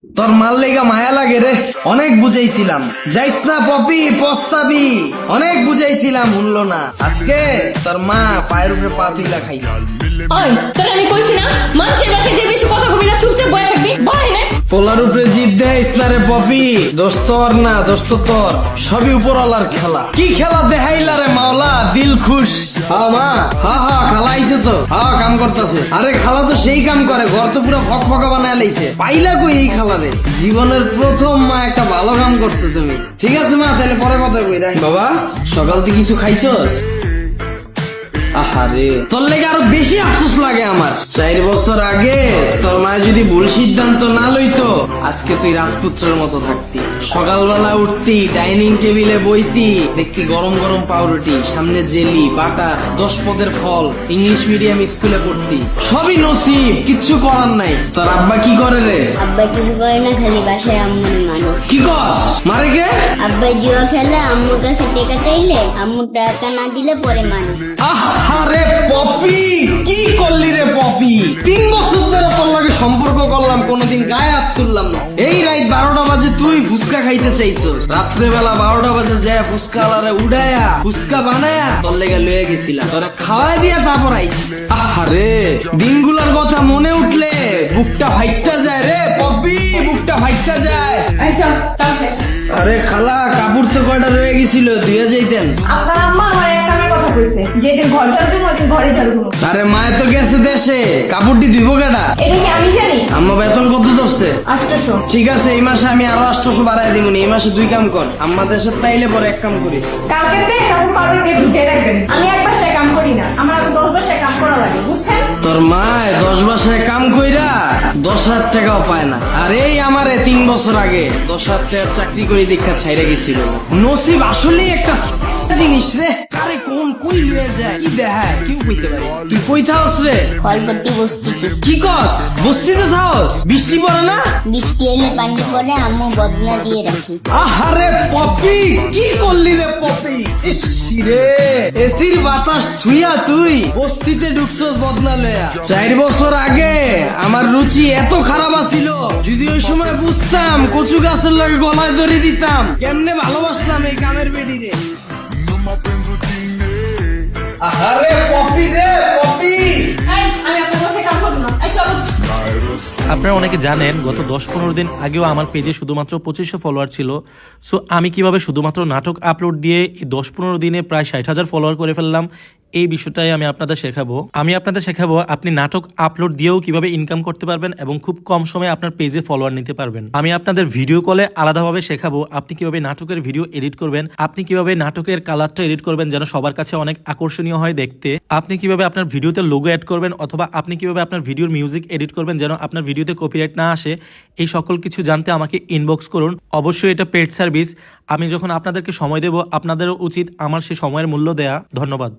তোর মাল লেগা মায়া লাগে রে, অনেক বুঝাইছিলাম যাইস না পপি পস্তাবি, অনেক বুঝাইছিলাম শুনলো না। আজকে তোর মা পায়ের উপরে পা তুইলা খাই। ওই তোর আমি কইছি না মানুষের বাসায় যে বেশি কথা কবি না, চুপচাপ বয়ে থাকবি, বয় না। পোলার উপরে জিদ দেয় না রে পপি, দোস্ত তোর না দোস্ত তোর, সবই উপরওয়ালার খেলা। কি খেলা দেখাইলা রে মাওলা, দিল খুশ। হা মা, হা হা খালা আইছে তো, হা কাম করতেছে। আরে খালা তো সেই কাম করে, ঘর তো পুরো ফকফকা বানায় লাইছে। পাইলা কই এই খালা রে? জীবনের প্রথম মা একটা ভালো কাম করছে তুমি। ঠিক আছে মা, তাহলে পরে কথা কই রাখ। বাবা সকাল থেকে কিছু খাইছস? আহারে তোর লেগে আরো বেশি আফসোস লাগে আমার। 4 বছর আগে তোর মা যদি ভুল সিদ্ধান্ত না লইতো, আজকে তুই রাজপুত্রের মতো থাকতি। সকালবেলা উঠতি, ডাইনিং টেবিলে বইতি, দেখতি গরম গরম পাউরুটি, সামনে জেলি বাটার, 10 পদের ফল, ইংলিশ মিডিয়াম স্কুলে পড়তি। সবই নসিব, কিচ্ছু করার নাই। তোর আব্বা কি করে রে? আব্বা কিছু করে না, খালি বাসায় আম্মুর মানুষ। কি কস? মারে কে? আব্বা জুয়া খেলে, আম্মুর কাছে টাকা চাইলে আম্মু টাকা না দিলে পরে মানুষ। আরে পপি, কি করলি রে পপি? 3 বছর ধরে তোর লাগে সম্পর্ক করলাম, কোনোদিন গায়ে হাত তুললাম না। এই রাত 12টা বাজে তুই ফুচকা খাইতে চাইছস, রাত্রেবেলা 12টা বাজে যায় ফুচকা আলারে উড়ায়া ফুচকা বানায়া তোর লেগে লয়ে গেছিলাম, তোরা খাওয়াই দিয়া তারপর আইছি। আরে দিনগুলার কথা মনে উঠলে বুকটা ফাইটটা যায় রে পপি, বুকটা ফাইটটা যায়। এই চল কাম শেষ। আরে খালা, কাপড় তো কয়টা রয়ে গেছিল, ধুয়ে যাইতেন। আপনার আম্মা আমার এক কামের কথা কইছে, যেদিন ঘর ঝাড়ু দিব ওদিন ঘরে ঝাড়ু দিব। আরে মায়ে তো গেছে দেশে, কাপড়টি ধুইব কেডা? এটা কি আমি জানি? আম্মা বেতন কত ধরছে? 800। ঠিক আছে, এই মাসে আমি আরো 800 বাড়াই দিব। এই মাসে 2 কাম কর, আম্মা দেশের তাইলে পরে 1 কাম করিস। কালকেতে কাপড় পাউডার দিয়ে ভিজিয়ে রাখবেন। আমি এক বাসায় কাম করি না, আমার আগে 10 বাসায় কাম করা লাগে, বুঝছেন? তোর মায় 10 বাসায় কাম কইরা 10,000 টাকাও পায় না। আর এই আমারে 3 বছর আগে 10,000 টাকার চাকরি করে দীক্ষা ছাইরা গেছিল। নসিব আসলেই একটা জিনিস রে, কারে কোন কই লয়ে যায় কি দেখায় কেউ কইতে পারে। তুই কই থাকস রে? ফলপট্টি বস্তিতে। কি কস? বস্তিতে থাকস? বৃষ্টি পড়ে না? বৃষ্টি এলে পানি পরে, আম্মু বদনা দিয়ে রাখি। আহারে পপি, কি করলি রে পপি? ইস রে, এসির বাতাস থুইয়া তুই বস্তিতে ঢুকছস বদনা লয়া। 4 বছর আগে আমার রুচি এত খারাপ আছিল, যদি ওই সময় বুঝতাম কচু গাছের লগে গলায় ধরে দিতাম, কেমনে ভালোবাসতাম এই কামের বেডি রে। আহারে পপি রে পপি। এই আমি আপনার বাসায় কাম করব না, এই চলো। আপনারা অনেকে জানেন গত 10-15 দিন আগেও আমার পেজে শুধুমাত্র 2500 ফলোয়ার ছিল। সো আমি কিভাবে শুধুমাত্র নাটক আপলোড দিয়ে এই 10-15 দিনে প্রায় 60,000 ফলোয়ার করে ফেললাম, এই বিষয়টাই আমি আপনাদের শেখাবো। আপনি নাটক আপলোড দিয়েও কিভাবে ইনকাম করতে পারবেন এবং খুব কম সময়ে আপনার পেজে ফলোয়ার নিতে পারবেন। আমি আপনাদের ভিডিও কলে আলাদাভাবে শেখাবো আপনি কিভাবে নাটকের ভিডিও এডিট করবেন, আপনি কিভাবে নাটকের কালারটা এডিট করবেন যেন সবার কাছে অনেক আকর্ষণীয় হয় দেখতে, আপনি কিভাবে আপনার ভিডিওতে লোগো অ্যাড করবেন, অথবা আপনি কিভাবে আপনার ভিডিওর মিউজিক এডিট করবেন যেন আপনার ভিডিওতে কপিরাইট না আসে। এই সকল কিছু জানতে আমাকে ইনবক্স করুন। অবশ্যই এটা পেড সার্ভিস। আমি যখন আপনাদেরকে সময় দেব, আপনাদেরও উচিত আমার সেই সময়ের মূল্য দেয়া। ধন্যবাদ।